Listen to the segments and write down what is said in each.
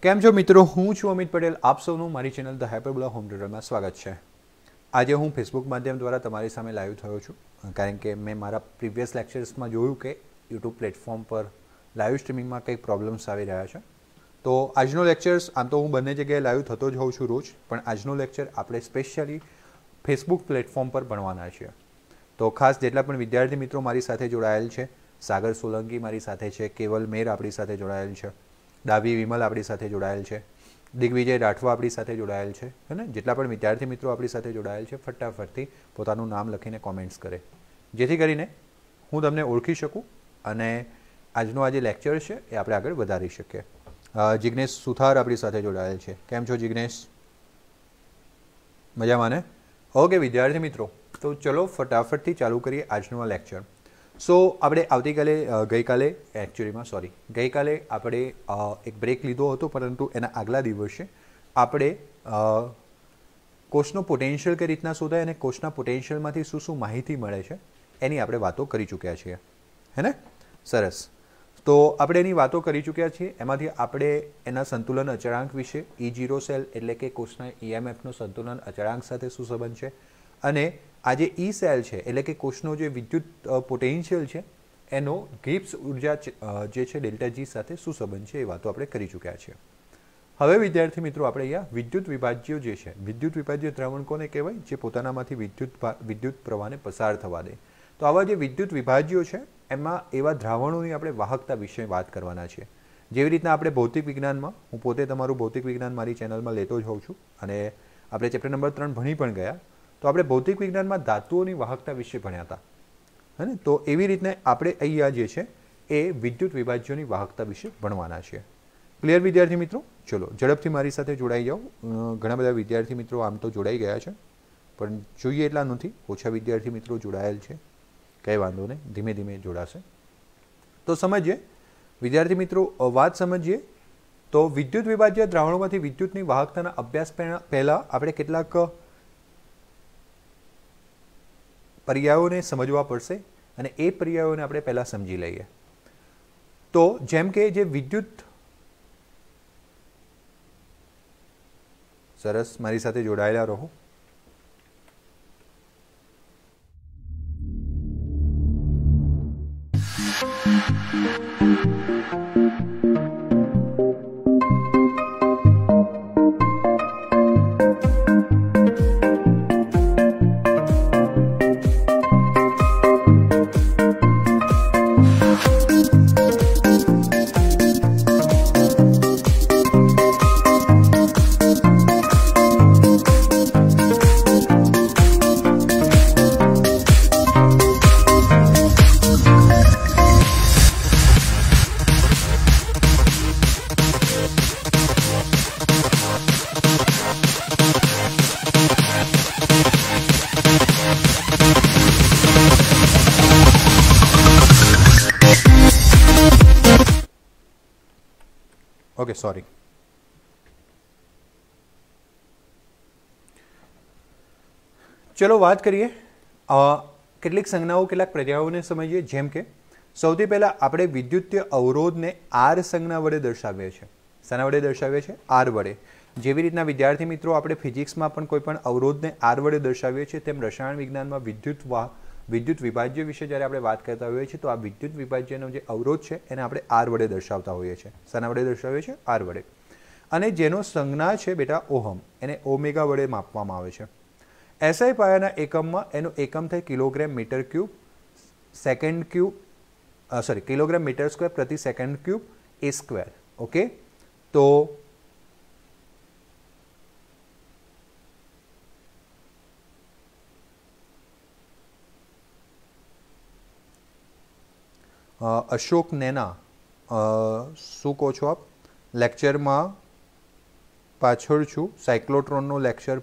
કેમ છો મિત્રો, હું છું અમિત પટેલ. આપ સૌનું મારી ચેનલ ધ હાઇપરબોલા હોમ ટ્યુટરમાં સ્વાગત છે. આજે હું ફેસબુક માધ્યમ દ્વારા તમારી સામે લાઈવ થયો છું, કારણ કે મેં મારા પ્રીવિયસ લેક્ચર્સમાં જોયું કે યુટ્યુબ પ્લેટફોર્મ પર લાઈવ સ્ટ્રીમિંગમાં કંઈક પ્રોબ્લેમ્સ આવી રહ્યા છે. તો આજનો લેક્ચર્સ, આમ તો હું બંને જગ્યાએ લાઈવ થતો જ હોઉં છું રોજ, પણ આજનો લેક્ચર આપણે સ્પેશિયલી ફેસબુક પ્લેટફોર્મ પર ભણવાના છીએ. તો ખાસ જેટલા પણ વિદ્યાર્થી મિત્રો મારી સાથે જોડાયેલ છે, સાગર સોલંકી મારી સાથે છે, કેવલ મેર આપણી સાથે જોડાયેલ છે, ડાભી વિમલ આપણી સાથે જોડાયેલ છે, દિગ્વિજય રાઠવા આપણી સાથે જોડાયેલ છે, હે ને? જેટલા પણ વિદ્યાર્થી મિત્રો આપણી સાથે જોડાયેલ છે, ફટાફટથી પોતાનું નામ લખીને કોમેન્ટ્સ કરે, જેથી કરીને હું તમને ઓળખી શકું અને આજનો આ જે લેક્ચર છે એ આપણે આગળ વધારી શકીએ. જિગ્નેશ સુથાર આપણી સાથે જોડાયેલ છે. કેમ છો જિગ્નેશ? મજામાં ને? ઓકે વિદ્યાર્થી મિત્રો, તો ચલો ફટાફટથી ચાલુ કરીએ આજનો આ લેક્ચર. સો આપણે ગઈકાલે આપણે એક બ્રેક લીધો હતો, પરંતુ એના આગલા દિવસે આપણે કોષનો પોટેન્શિયલ કઈ રીતના શોધાય અને કોષના પોટેન્શિયલમાંથી શું શું માહિતી મળે છે એની આપણે વાતો કરી ચૂક્યા છીએ, હે ને? સરસ. તો આપણે એની વાતો કરી ચૂક્યા છીએ. એમાંથી આપણે એના સંતુલન અચળાંક વિશે, E0 સેલ એટલે કે કોષના EMFનો સંતુલન અચળાંક સાથે શું સંબંધ છે, અને આ જે E સેલ છે એટલે કે કોષનો જે વિદ્યુત પોટેન્શિયલ છે એનો ગિબ્સ ઉર્જા જે છે ડેલ્ટા G સાથે શું સંબંધ છે એ વાતો આપણે કરી ચૂક્યા છીએ. હવે વિદ્યાર્થી મિત્રો, આપણે અહીંયા વિદ્યુત વિભાજ્યો જે છે, વિદ્યુત વિભાજ્ય દ્રાવણ કોને કહેવાય? જે પોતાનામાંથી વિદ્યુત પ્રવાહને પસાર થવા દે. તો આવા જે વિદ્યુત વિભાજ્યો છે એમાં એવા દ્રાવણોની આપણે વાહકતા વિશે વાત કરવાના છીએ. જેવી રીતના આપણે ભૌતિક વિજ્ઞાનમાં, હું પોતે તમારું ભૌતિક વિજ્ઞાન મારી ચેનલમાં લેતો જ હોઉં છું અને આપણે ચેપ્ટર નંબર 3 ભણી પણ ગયા. તો આપણે ભૌતિક વિજ્ઞાનમાં ધાતુઓની વાહકતા વિશે ભણ્યા હતા, હે ને? તો એવી રીતના આપણે અહીંયા જે છે એ વિદ્યુત વિભાજ્યોની વાહકતા વિશે ભણવાના છીએ. ક્લિયર વિદ્યાર્થી મિત્રો? ચલો ઝડપથી મારી સાથે જોડાઈ જાઓ. ઘણા બધા વિદ્યાર્થી મિત્રો આમ તો જોડાઈ ગયા છે, પણ જોઈએ એટલા નથી, ઓછા વિદ્યાર્થી મિત્રો જોડાયેલ છે. કંઈ વાંધો નહીં, ધીમે ધીમે જોડાશે. તો સમજીએ વિદ્યાર્થી મિત્રો, વાત સમજીએ. તો વિદ્યુત વિભાજ્ય દ્રાવણોમાંથી વિદ્યુતની વાહકતાના અભ્યાસ પહેલાં આપણે કેટલાક પર્યાયોને સમજવા પડશે અને એ પર્યાયોને આપણે પહેલાં સમજી લઈએ. તો જેમ કે જે વિદ્યુત, સરસ, મારી સાથે જોડાયેલા રહો. Okay, sorry. ચલો વાત કરીએ કેટલીક સંજ્ઞાઓ, કેટલાક પર્યાયોને સમજીએ. જેમ કે સૌથી પહેલા આપણે વિદ્યુતીય અવરોધને R સંજ્ઞા વડે દર્શાવીએ છીએ. શાના વડે દર્શાવીએ છીએ? R વડે. જેવી રીતના વિદ્યાર્થી મિત્રો આપણે ફિઝિક્સમાં પણ કોઈ પણ અવરોધને R વડે દર્શાવીએ છીએ, તેમ રસાયણ વિજ્ઞાનમાં વિદ્યુત વિભાજ્ય વિશે જ્યારે આપણે વાત કરતા હોઈએ છીએ તો આ વિદ્યુત વિભાજ્યનો જે અવરોધ છે એને આપણે R વડે દર્શાવતા હોઈએ છીએ. શાના વડે દર્શાવીએ છીએ? R વડે. અને જેનો સંજ્ઞા છે બેટા ઓહમ, એને ઓમેગા વડે માપવામાં આવે છે. SI પાયાના એકમમાં એનો એકમ થાય kilogram metre cube second cube, kilogram metre square પ્રતિ સેકન્ડ ક્યુબ એ સ્ક્વેર. ઓકે, તો અશોક નેના, શું કહો છો આપ? લેક્ચરમાં પાછળ છું, સાયક્લોટ્રોનનો લેક્ચર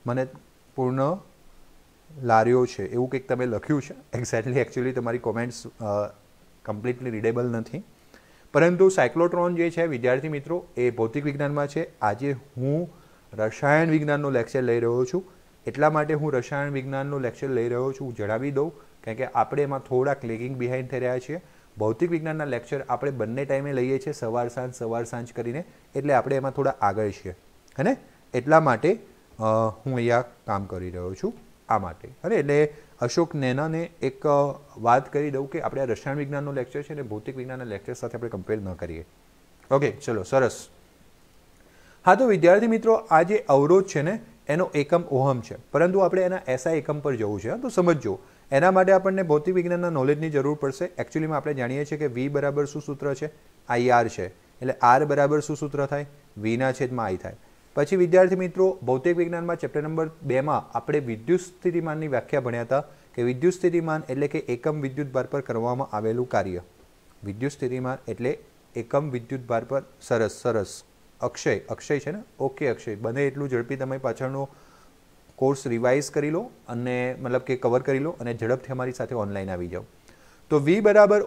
મને પૂર્ણ લાર્યો છે એવું કંઈક તમે લખ્યું છે. એકચ્યુઅલી તમારી કોમેન્ટ્સ કમ્પ્લીટલી રીડેબલ નથી, પરંતુ સાયક્લોટ્રોન જે છે વિદ્યાર્થી મિત્રો એ ભૌતિક વિજ્ઞાનમાં છે. આજે હું રસાયણ વિજ્ઞાનનો લેક્ચર લઈ રહ્યો છું, એટલા માટે હું રસાયણ વિજ્ઞાનનો લેક્ચર લઈ રહ્યો છું. જણાવી દઉં, કારણ કે આપણે એમાં થોડાક લેગિંગ બિહાઇન્ડ થઈ રહ્યા છીએ. ભૌતિક વિજ્ઞાનના લેક્ચર આપણે બંને ટાઈમે લઈએ છીએ, સવાર સાંજ કરીને, એટલે આપણે એમાં થોડા આગળ છીએ, હે ને? એટલા માટે હું અહીંયા કામ કરી રહ્યો છું આ માટે. અને એટલે અશોક નેનાને એક વાત કરી દઉં કે આપણે આ રસાયણ વિજ્ઞાનનો લેક્ચર છે ને ભૌતિક વિજ્ઞાનના લેક્ચર સાથે આપણે કમ્પેર ન કરીએ. ઓકે, ચલો, સરસ. હા, તો વિદ્યાર્થી મિત્રો, આ જે અવરોધ છે ને એનો એકમ ઓહમ છે, પરંતુ આપણે એના એસઆઈ એકમ પર જવું છે. તો સમજજો, એના માટે આપણને ભૌતિક વિજ્ઞાનના નોલેજની જરૂર પડશે. એકચ્યુઅલીમાં આપણે જાણીએ છીએ કે વી બરાબર શું સૂત્ર છે? IR છે. એટલે આર બરાબર શું સૂત્ર થાય? વીના છેદમાં આઈ થાય. પછી વિદ્યાર્થી મિત્રો, ભૌતિક વિજ્ઞાનમાં ચેપ્ટર નંબર 2માં આપણે વિદ્યુત સ્થિતિમાનની વ્યાખ્યા ભણ્યા હતા કે વિદ્યુત સ્થિતિમાન એટલે કે એકમ વિદ્યુત ભાર પર કરવામાં આવેલું કાર્ય. વિદ્યુત સ્થિતિમાન એટલે એકમ વિદ્યુત ભાર પર. સરસ. અક્ષય છે ને? ઓકે અક્ષય, બને એટલું ઝડપી તમે પાછળનો કોર્સ રિવાઇઝ કરી લો અને મતલબ કે કવર કરી લો અને ઝડપથી અમારી સાથે ઓનલાઈન આવી જાઓ. તો વી બરાબર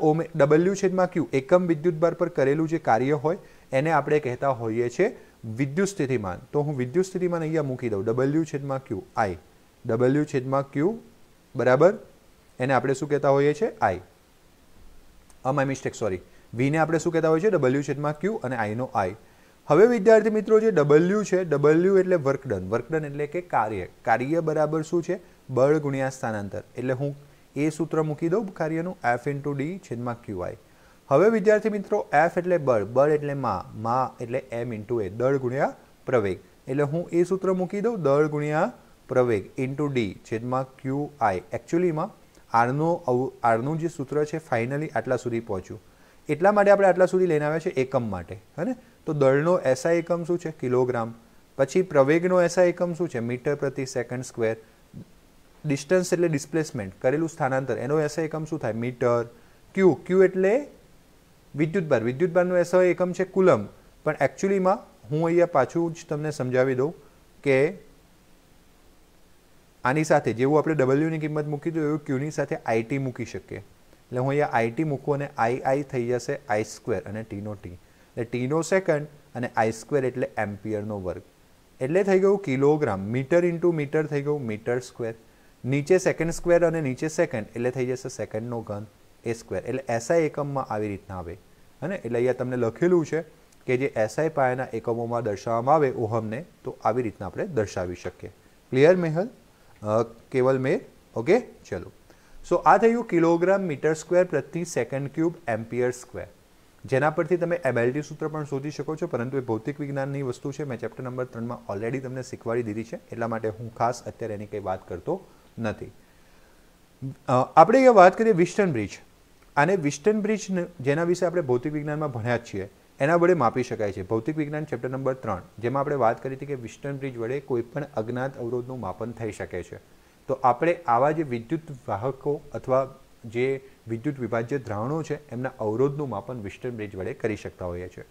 W/Q એકમ વિદ્યુત ભાર પર કરેલું જે કાર્ય હોય એને આપણે કહેતા હોઈએ છીએ વિદ્યુત સ્થિતિમાન. તો હું વિદ્યુત સ્થિતિમાન અહીંયા મૂકી દઉં, W/Q I. W/Q બરાબર એને આપણે શું કહેતા હોઈએ છીએ? I. My mistake, sorry. વીને આપણે શું કહેતા હોઈએ છીએ? W/Q અને I નો I. હવે વિદ્યાર્થી મિત્રો, જે W છે, W એટલે વર્કડન. વર્કડન એટલે કે કાર્ય. કાર્ય બરાબર શું છે? બળ ગુણ્યા સ્થાનાંતર. એટલે હું એ સૂત્ર મૂકી દઉં કાર્યનું, F/D/QI. હવે વિદ્યાર્થી મિત્રો, F એટલે બળ, બળ એટલે મા એટલે M/A, દળ ગુણ્યા પ્રવેગ. એટલે હું એ સૂત્ર મૂકી દઉં, દળ ગુણ્યા પ્રવેગ /D/QI. એકચ્યુઅલીમાં આરનું જે સૂત્ર છે ફાઇનલી આટલા સુધી પહોંચ્યું. એટલા માટે આપણે આટલા સુધી લઈને આવ્યા છે એકમ માટે, હે ને? તો દળનો એસઆઈ એકમ શું છે? કિલોગ્રામ. પછી પ્રવેગનો એસઆઈ એકમ શું છે? મીટર પ્રતિ સેકન્ડ સ્ક્વેર. ડિસ્ટન્સ એટલે ડિસ્પ્લેસમેન્ટ, કરેલું સ્થાનાંતર, એનો એસઆઈ એકમ શું થાય? મીટર. ક્યુ એટલે વિદ્યુતભાર. વિદ્યુતભારનો એસઆઈ એકમ છે કુલમ. પણ એકચ્યુઅલીમાં હું અહીંયા પાછું જ તમને સમજાવી દઉં કે આની સાથે જેવું આપણે ડબલ્યુની કિંમત મૂકી દઉં એવું ક્યુની સાથે આઈટી મૂકી શકીએ. એટલે હું અહીંયા આઈટી મૂકું અને આઈ થઈ જશે I² અને ટીનો ટી. એટલે ટીનો સેકન્ડ અને I² એટલે એમ્પિયરનો વર્ગ. એટલે થઈ ગયું કિલોગ્રામ. મીટર ઇન્ટુ મીટર થઈ ગયું મીટર સ્ક્વેર. નીચે સેકન્ડ સ્ક્વેર અને નીચે સેકન્ડ એટલે થઈ જશે સેકન્ડનો ઘન A². એટલે એસઆઈ એકમમાં આવી રીતના આવે. અને એટલે અહીંયા તમને લખેલું છે કે જે એસઆઈ પાયાના એકમોમાં દર્શાવવામાં આવે ઓહમને, તો આવી રીતના આપણે દર્શાવી શકીએ. ક્લિયર મેહલ? કેવલ મેર? ઓકે, ચલો. સો આ થયું કિલોગ્રામ મીટર સ્ક્વેર પ્રતિ સેકન્ડ ક્યુબ એમ્પિયર સ્ક્વેર, જેના પરથી તમે MLT સૂત્ર પણ શોધી શકો છો, પરંતુ એ ભૌતિક વિજ્ઞાનની વસ્તુ છે. મેં ચેપ્ટર નંબર 3માં ઓલરેડી તમને શીખવાડી દીધી છે, એટલા માટે હું ખાસ અત્યારે એની કંઈ વાત કરતો નથી. આપણે અહીંયા વાત કરીએ વિસ્ટન બ્રિજ. આને વિસ્ટન બ્રિજ જેના વિશે આપણે ભૌતિક વિજ્ઞાનમાં ભણ્યા જ છીએ એના વડે માપી શકાય છે. ભૌતિક વિજ્ઞાન ચેપ્ટર નંબર 3 જેમાં આપણે વાત કરી હતી કે વિસ્ટન બ્રિજ વડે કોઈ પણ અજ્ઞાત અવરોધનું માપન થઈ શકે છે. તો આપણે આવા જે વિદ્યુત વાહકો અથવા જે વિદ્યુત વિભાજ્ય દ્રાવણો છે એમના અવરોધનું માપન વિસ્ટન બ્રિજ વડે કરી શકતા હોઈએ છીએ.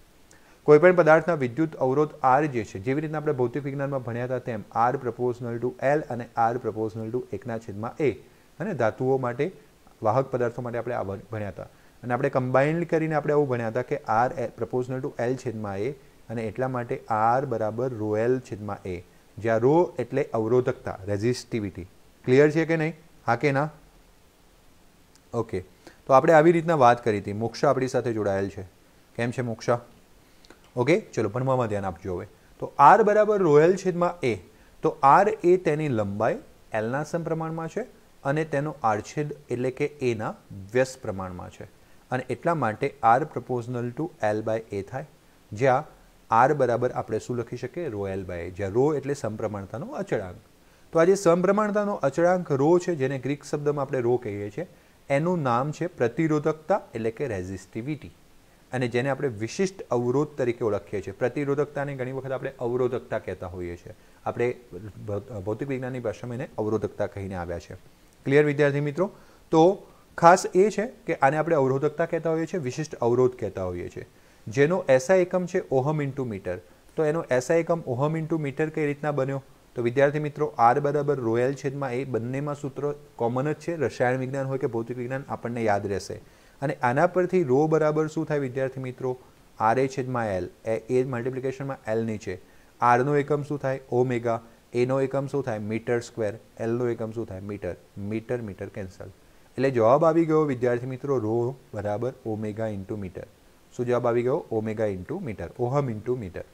કોઈપણ પદાર્થના વિદ્યુત અવરોધ R જે છે, જેવી રીતના આપણે ભૌતિક વિજ્ઞાનમાં ભણ્યા હતા તેમ R પ્રપોઝનલ ટુ L અને R પ્રપોઝનલ ટુ 1/A. અને ધાતુઓ માટે, વાહક પદાર્થો માટે આપણે આ ભણ્યા હતા. અને આપણે કમ્બાઇન્ડ કરીને આપણે આવું ભણ્યા હતા કે R પ્રપોઝનલ ટુ L/A અને એટલા માટે R બરાબર ρL/A, જ્યાં ρ એટલે અવરોધકતા, રેઝિસ્ટિવિટી. ક્લિયર છે કે નહીં? હા કે ના? ઓકે, તો આપણે આવી રીતના વાત કરી હતી. મોક્ષા આપણી સાથે જોડાયેલ છે. કેમ છે મોક્ષા? ઓકે, ચલો ભણવામાં ધ્યાન આપજો હવે. તો R બરાબર ρL/A. તો R એ તેની લંબાઈ Lના સમપ્રમાણમાં છે અને તેનો આડછેદ એટલે કે Aના વ્યસ્ત પ્રમાણમાં છે. અને એટલા માટે R પ્રપોઝનલ ટુ L/A થાય, જ્યાં R બરાબર આપણે શું લખી શકીએ? ρL/A, જ્યાં ρ એટલે સમપ્રમાણતાનો અચળાંક. તો આ જે સમપ્રમાણતાનો અચળાંક ρ છે, જેને ગ્રીક શબ્દમાં આપણે ρ કહીએ છીએ, એનું નામ છે પ્રતિરોધકતા એટલે કે રેઝિસ્ટિવિટી, અને જેને આપણે વિશિષ્ટ અવરોધ તરીકે ઓળખીએ છીએ. પ્રતિરોધકતાને ઘણી વખત આપણે અવરોધકતા કહેતા હોઈએ છીએ. આપણે ભૌતિક વિજ્ઞાનની ભાષામાં એને અવરોધકતા કહીને આવ્યા છે. ક્લિયર વિદ્યાર્થી મિત્રો? તો ખાસ એ છે કે આને આપણે અવરોધકતા કહેતા હોઈએ છીએ, વિશિષ્ટ અવરોધ કહેતા હોઈએ છીએ, જેનો એસઆઈ એકમ છે ઓહમ ઇન્ટુ મીટર. તો એનો એસઆઈ એકમ ઓહમ ઇન્ટુ મીટર કઈ રીતના બન્યો? તો વિદ્યાર્થી મિત્રો, R બરાબર ρL/A, બંનેમાં સૂત્ર કોમન જ છે. રસાયણ વિજ્ઞાન હોય કે ભૌતિક વિજ્ઞાન આપણને યાદ રહેશે. અને આના પરથી ρ બરાબર શું થાય વિદ્યાર્થી મિત્રો? RA/L. એ મલ્ટિપ્લિકેશનમાં L નીચે. Rનો એકમ શું થાય? ઓમેગા. એનો એકમ શું થાય? Metre square. Lનો એકમ શું થાય? મીટર. Metre metre cancel. એટલે જવાબ આવી ગયો વિદ્યાર્થી મિત્રો રો બરાબર ઓમેગા ઇન્ટુ મીટર. શું જવાબ આવી ગયો? Omega into metre, ohm into metre.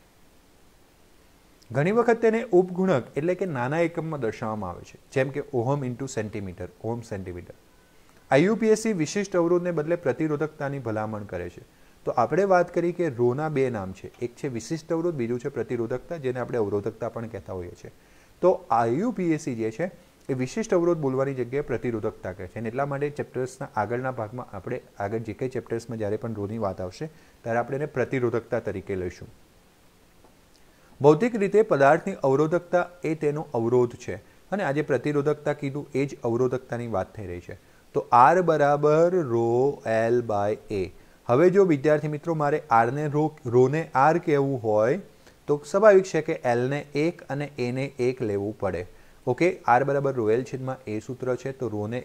ઘણી વખત તેને ઉપગુણક એટલે કે નાના એકમમાં દર્શાવવામાં આવે છે, જેમ કે ohm into centimetre, ohm centimetre. IUPAC વિશિષ્ટ અવરોધને બદલે પ્રતિરોધકતાની ભલામણ કરે છે. તો આપણે વાત કરી કે રોના બે નામ છે, એક છે વિશિષ્ટ અવરોધ, બીજું છે પ્રતિરોધકતા, જેને આપણે અવરોધકતા પણ કહેતા હોઈએ છીએ. તો IUPAC જે છે એ વિશિષ્ટ અવરોધ બોલવાની જગ્યાએ પ્રતિરોધકતા કહે છે, અને એટલા માટે ચેપ્ટર્સના આગળના ભાગમાં આપણે આગળ જે કંઈ ચેપ્ટર્સમાં જ્યારે પણ રોની વાત આવશે ત્યારે આપણે એને પ્રતિરોધકતા તરીકે લઈશું. ભૌતિક રીતે પદાર્થની અવરોધકતા એ તેનો અવરોધ છે, અને આજે પ્રતિરોધકતા કીધું એ જ અવરોધકતાની વાત થઈ રહી છે. તો R બરાબર રો L બાય A. હવે જો વિદ્યાર્થી મિત્રો મારે રોને R કહેવું હોય તો સ્વાભાવિક છે કે Lને 1 અને Aને 1 લેવું પડે. ઓકે, R બરાબર રો L છેદમાં A સૂત્ર છે, તો રોને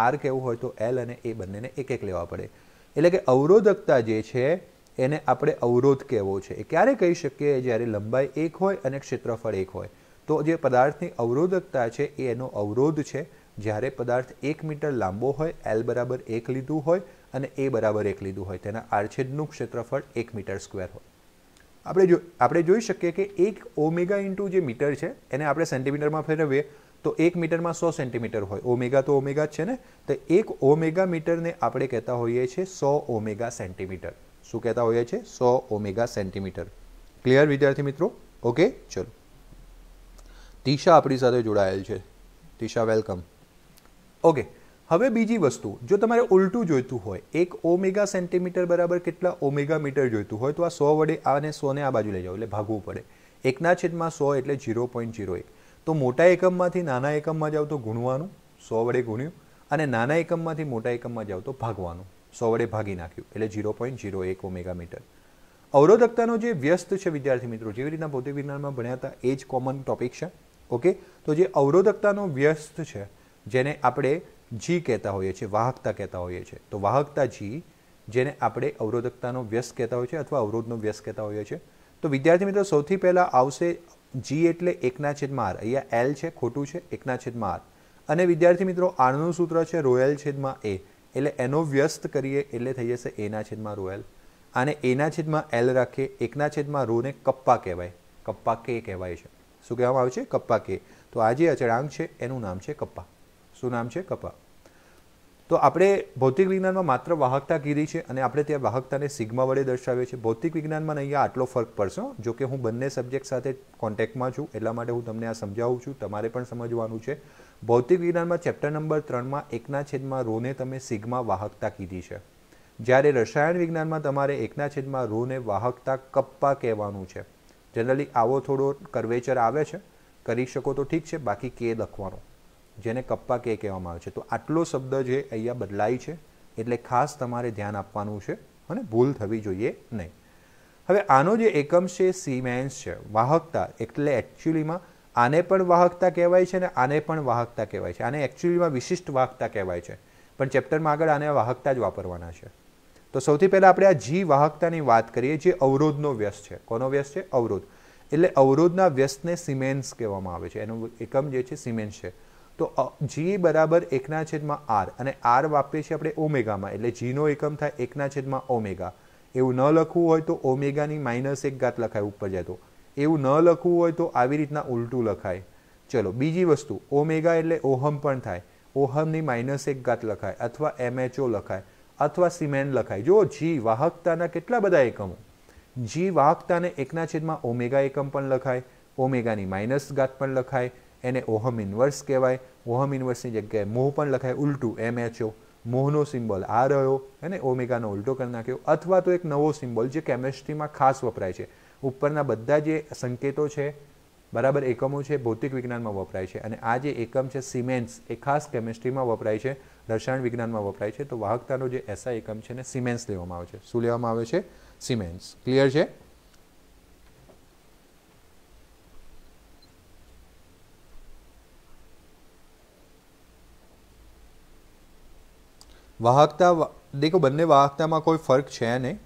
R કહેવું હોય તો L અને A બંનેને 1 લેવા પડે. એટલે કે અવરોધકતા જે છે એને આપણે અવરોધ કહેવો છે. એ ક્યારે કહી શકીએ? જ્યારે લંબાઈ 1 હોય અને ક્ષેત્રફળ 1 હોય. તો જે પદાર્થની અવરોધકતા છે એ એનો અવરોધ છે જ્યારે પદાર્થ 1 મીટર લાંબો હોય, L બરાબર 1 લીધું હોય અને A બરાબર 1 લીધું હોય, તેના આડછેદનું ક્ષેત્રફળ 1 મીટર સ્ક્વેર હોય. આપણે જોઈ શકીએ કે 1 ઓમેગા ઇન્ટુ જે મીટર છે એને આપણે સેન્ટીમીટરમાં ફેરવીએ તો 1 મીટરમાં 100 સેન્ટીમીટર હોય. ઓમેગા તો ઓમેગા જ છે ને, તો 1 ઓમેગા મીટરને આપણે કહેતા હોઈએ છીએ 100 ઓમેગા સેન્ટીમીટર. શું કહેતા હોઈએ છીએ? 100 ઓમેગા સેન્ટીમીટર. ક્લિયર વિદ્યાર્થી મિત્રો? ઓકે, ચલો. તીશા આપણી સાથે જોડાયેલ છે. તીશા વેલકમ. ઓકે, હવે બીજી વસ્તુ, જો તમારે ઉલટું જોઈતું હોય, 1 ઓમેગા સેન્ટીમીટર બરાબર કેટલા ઓમેગા મીટર જોઈતું હોય તો આ 100 વડે આને 100 ને આ બાજુ લઈ જાઓ એટલે ભાગવું પડે. 1/100 એટલે 0.01. તો મોટા એકમમાંથી નાના એકમમાં જાવ તો ગુણવાનું, 100 વડે ગુણ્યું, અને નાના એકમમાંથી મોટા એકમમાં જાવ તો ભાગવાનું, 100 વડે ભાગી નાખ્યું એટલે 0.01 ઓમેગા મીટર. અવરોધકતાનો જે વ્યસ્ત છે વિદ્યાર્થી મિત્રો, જેવી રીતના ભૌતિક વિજ્ઞાનમાં ભણ્યા હતા એ જ કોમન ટોપિક છે. ઓકે, તો જે અવરોધકતાનો વ્યસ્ત છે જેને આપણે G કહેતા હોઈએ છીએ, વાહકતા કહેતા હોઈએ છીએ, તો વાહકતા G જેને આપણે અવરોધકતાનો વ્યસ્ત કહેતા હોઈએ છીએ અથવા અવરોધનો વ્યસ્ત કહેતા હોઈએ છીએ. તો વિદ્યાર્થી મિત્રો સૌથી પહેલાં આવશે G એટલે 1/r. અહીંયા L છે, ખોટું છે, 1/r. અને વિદ્યાર્થી મિત્રો આરનું સૂત્ર છે રો L છેદમાં A, એટલે એનો વ્યસ્ત કરીએ એટલે થઈ જશે A/રો L. આને A/L રાખીએ, 1/રો ને કપ્પા કહેવાય, કપ્પા K કહેવાય છે. શું કહેવામાં આવે છે? Kappa K. તો આ જે અચળાંક છે એનું નામ છે કપ્પા. શું નામ છે? કપ્પા. તો આપણે ભૌતિક વિજ્ઞાનમાં માત્ર વાહકતા કીધી છે અને આપણે ત્યાં વાહકતાને સિગ્મા વડે દર્શાવીએ છીએ. ભૌતિક વિજ્ઞાનમાં અહીંયા આટલો ફરક પડશે. જો કે હું બંને સબ્જેક્ટ સાથે કોન્ટેક્ટમાં છું એટલા માટે હું તમને આ સમજાવું છું, તમારે પણ સમજવાનું છે. ભૌતિક વિજ્ઞાનમાં ચેપ્ટર નંબર 3માં 1/રો ને તમે સિગ્મા વાહકતા કીધી છે, જ્યારે રસાયણ વિજ્ઞાનમાં તમારે 1/રો ને વાહકતા કપ્પા કહેવાનું છે. જનરલી આવો થોડો કર્વેચર આવે છે, કરી શકો તો ઠીક છે, બાકી કે લખવાનો, જેને કપ્પા કે કહેવામાં આવે છે. તો આટલો શબ્દ જે અહીંયા બદલાય છે એટલે ખાસ તમારે ધ્યાન આપવાનું છે અને ભૂલ થવી જોઈએ નહીં. હવે આનો જે એકમ છે સિમેન્સ છે. વાહકતા એટલે એકચ્યુઅલીમાં આને પણ વાહકતા કહેવાય છે અને આને પણ વાહકતા કહેવાય છે. આને એકચ્યુઅલીમાં વિશિષ્ટ વાહકતા કહેવાય છે, પણ ચેપ્ટરમાં આગળ આને વાહકતા જ વાપરવાના છે. તો સૌથી પહેલાં આપણે આ G વાહકતાની વાત કરીએ, જે અવરોધનો વ્યસ્ત છે. કોનો વ્યસ્ત છે? અવરોધ. એટલે અવરોધના વ્યસ્તને સિમેન્સ કહેવામાં આવે છે, એનો એકમ જે છે સિમેન્સ છે. તો G બરાબર 1/r અને R વાપરીએ છીએ આપણે ઓમેગામાં, એટલે Gનો એકમ થાય 1/ઓમેગા. એવું ન લખવું હોય તો ઓમેગાની -1 લખાય ઉપર જાય તો, એવું ન લખવું હોય તો આવી રીતના ઉલટું લખાય. ચલો બીજી વસ્તુ, ઓમેગા એટલે ઓહમ પણ થાય, ઓહમની -1 લખાય અથવા MHO લખાય અથવા સિમેન લખાય. જો G વાહકતાના કેટલા બધા એકમો, G વાહકતાને 1/ઓમેગા એકમ પણ લખાય, ઓમેગાની -1 પણ લખાય, એને ઓહમ ઇન્વર્સ કહેવાય. ઓહમ ઇન્વર્સની જગ્યાએ મોહ પણ લખાય, ઉલટું MHO. મોહનો સિમ્બોલ આ રહ્યો અને ઓમેગાનો ઉલટો કરી નાખ્યો. અથવા તો એક નવો સિમ્બોલ જે કેમેસ્ટ્રીમાં ખાસ વપરાય છે. ઉપરના બધા જે સંકેતો છે બરાબર એકમો છે ભૌતિક વિજ્ઞાનમાં વપરાય છે, અને આ જે એકમ છે સિમેન્સ એ ખાસ કેમેસ્ટ્રીમાં વપરાય છે, રસાયણ વિજ્ઞાનમાં વપરાય છે. તો વાહકતાનો જે એસઆઈ એકમ છે ને સિમેન્સ લેવામાં આવે છે. શું લેવામાં આવે છે? સિમેન્સ. ક્લિયર છે? વાહકતા દેખો, બંને વાહકતામાં કોઈ ફર્ક છે નહીં.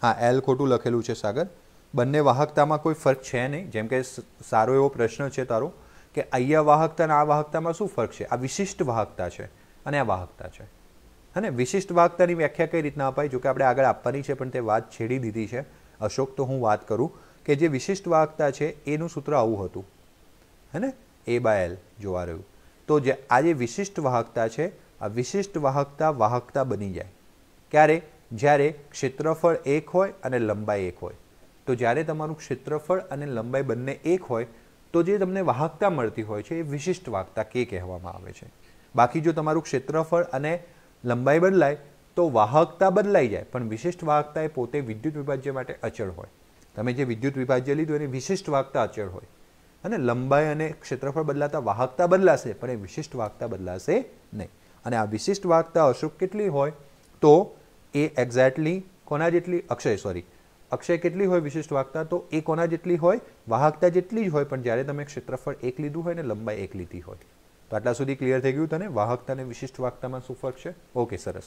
હા, L ખોટું લખેલું છે સાગર. બંને વાહકતામાં કોઈ ફર્ક છે નહીં. જેમ કે સારો એવો પ્રશ્ન છે તારો કે અહીંયા વાહકતા અને આ વાહકતામાં શું ફર્ક છે? આ વિશિષ્ટ વાહકતા છે અને આ વાહકતા છે. અને વિશિષ્ટ વાહકતાની વ્યાખ્યા કઈ રીતના અપાય? જો કે આપણે આગળ આપવાની છે પણ તે વાત છેડી દીધી છે અશોક, તો હું વાત કરું કે જે વિશિષ્ટ વાહકતા છે એનું સૂત્ર આવું હતું, હે ને, A/L જોવા રહ્યું. તો જે આ જે વિશિષ્ટ વાહકતા છે, આ વિશિષ્ટ વાહકતા બની જાય ક્યારે? જ્યારે ક્ષેત્રફળ 1 હોય અને લંબાઈ 1 હોય. તો જ્યારે તમારું ક્ષેત્રફળ અને લંબાઈ બંને 1 હોય તો જે તમને વાહકતા મળતી હોય છે એ વિશિષ્ટ વાહકતા K કહેવામાં આવે છે. બાકી જો તમારું ક્ષેત્રફળ અને લંબાઈ બદલાય તો વાહકતા બદલાઈ જાય, પણ વિશિષ્ટ વાહકતા એ પોતે વિદ્યુત વિભાજ્ય માટે અચળ હોય. તમે જે વિદ્યુત વિભાજ્ય લીધું એની વિશિષ્ટ વાહકતા અચળ હોય, અને લંબાઈ અને ક્ષેત્રફળ બદલાતા વાહકતા બદલાશે પણ એ વિશિષ્ટ વાહકતા બદલાશે નહીં. અને આ વિશિષ્ટ વાહકતા અશોક કેટલી હોય? તો એ એક્ઝેક્ટલી કોના જેટલી? અક્ષય કેટલી હોય વિશિષ્ટ વાહકતા? તો એ કોના જેટલી હોય? વાહકતા જેટલી જ હોય, પણ જ્યારે તમે ક્ષેત્રફળ 1 લીધું હોય ને લંબાઈ 1 લીધી હોય. તો આટલા સુધી ક્લિયર થઈ ગયું તને વાહકતા અને વિશિષ્ટ વાહકતામાં શું ફરક છે? ઓકે, સરસ.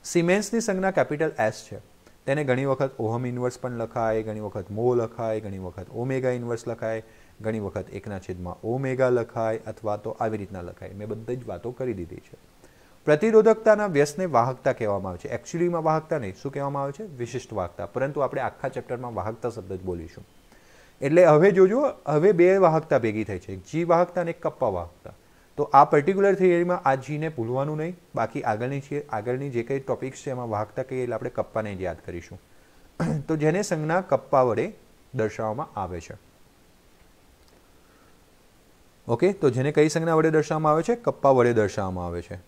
સિમેન્સની સંજ્ઞા કેપિટલ S છે. તેને ઘણી વખત ઓહમ ઇન્વર્સ પણ લખાય, ઘણી વખત મો લખાય, ઘણી વખત ઓમેગા ઇન્વર્સ લખાય, ઘણી વખત 1/ઓમેગા લખાય, અથવા તો આવી રીતના લખાય. મેં બધી જ વાતો કરી દીધી છે. પ્રતિરોધકતાના વ્યસ્તને વાહકતા કહેવામાં આવે છે. એકચ્યુઅલીમાં વાહકતા નહીં, શું કહેવામાં આવે છે? વિશિષ્ટ વાહકતા. પરંતુ આપણે આખા ચેપ્ટરમાં વાહકતા શબ્દ જ બોલીશું. એટલે હવે જોજો, હવે બે વાહકતા ભેગી થઈ છે, જી વાહકતા અને કપ્પા વાહકતા. તો આ પર્ટિક્યુલર થિયરીમાં આ જીને ભૂલવાનું નહીં. બાકી આગળની જે કંઈ ટોપિક્સ છે એમાં વાહકતા કહીએ એટલે આપણે કપ્પાને જ યાદ કરીશું. તો જેને સંજ્ઞા કપ્પા વડે દર્શાવવામાં આવે છે. ઓકે, તો જેને કઈ સંજ્ઞા વડે દર્શાવવામાં આવે છે? કપ્પા વડે દર્શાવવામાં આવે છે.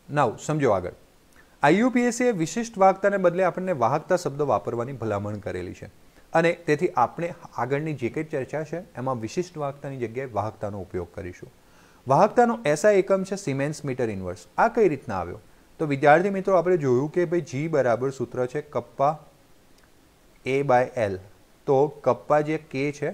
નાવ સમજો આગળ. IUPACએ વિશિષ્ટ વાહકતાને બદલે આપણને વાહકતા શબ્દ વાપરવાની ભલામણ કરેલી છે, અને તેથી આપણે આગળની જે કંઈ ચર્ચા છે એમાં વિશિષ્ટ વાહકતાની જગ્યાએ વાહકતાનો ઉપયોગ કરીશું. વાહકતાનો SI એકમ છે સિમેન્સ મીટર ઇન્વર્સ. આ કઈ રીતના આવ્યો? તો વિદ્યાર્થી મિત્રો આપણે જોયું કે ભાઈ G બરાબર સૂત્ર છે કપ્પા A/L. તો કપ્પા જે K છે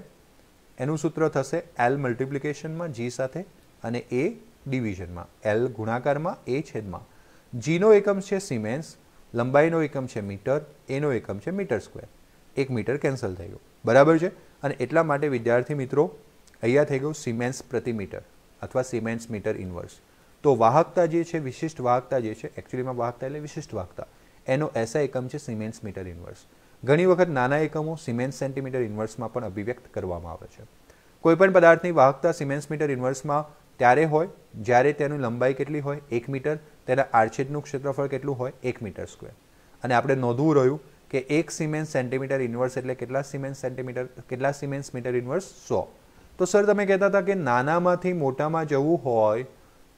એનું સૂત્ર થશે L મલ્ટિપ્લિકેશનમાં G સાથે અને A ડિવિઝનમાં, L ગુણાકારમાં A છેદમાં. જીનો એકમ છે સિમેન્સ, લંબાઈનો એકમ છે મીટર, એનો એકમ છે મીટર સ્ક્વેર. 1 મીટર કેન્સલ થઈ ગયું, બરાબર છે. અને એટલા માટે વિદ્યાર્થી મિત્રો અહીંયા થઈ ગયું સિમેન્સ પ્રતિ મીટર અથવા સિમેન્સ મીટર ઇન્વર્સ. તો વાહકતા જે છે, વિશિષ્ટ વાહકતા જે છે, એકચ્યુઅલીમાં વાહકતા એટલે વિશિષ્ટ વાહકતા, એનો SI એકમ છે સિમેન્સ મીટર ઇન્વર્સ. ઘણી વખત નાના એકમો સિમેન્સ સેન્ટીમીટર ઇન્વર્સમાં પણ અભિવ્યક્ત કરવામાં આવે છે. કોઈપણ પદાર્થની વાહકતા સિમેન્સ મીટર ઇન્વર્સમાં ત્યારે હોય જ્યારે તેની લંબાઈ કેટલી હોય? 1 મીટર. તેના આડછેદનું ક્ષેત્રફળ કેટલું હોય? 1 મીટર સ્ક્વેર. અને આપણે નોંધવું રહ્યું કે 1 સિમેન્સ સેન્ટીમીટર ઇન્વર્સ એટલે કેટલા સિમેન્સ સેન્ટીમીટર, કેટલા સિમેન્સ મીટર ઇન્વર્સ? 100. તો સર તમે કહેતા હતા કે નાનામાંથી મોટામાં જવું હોય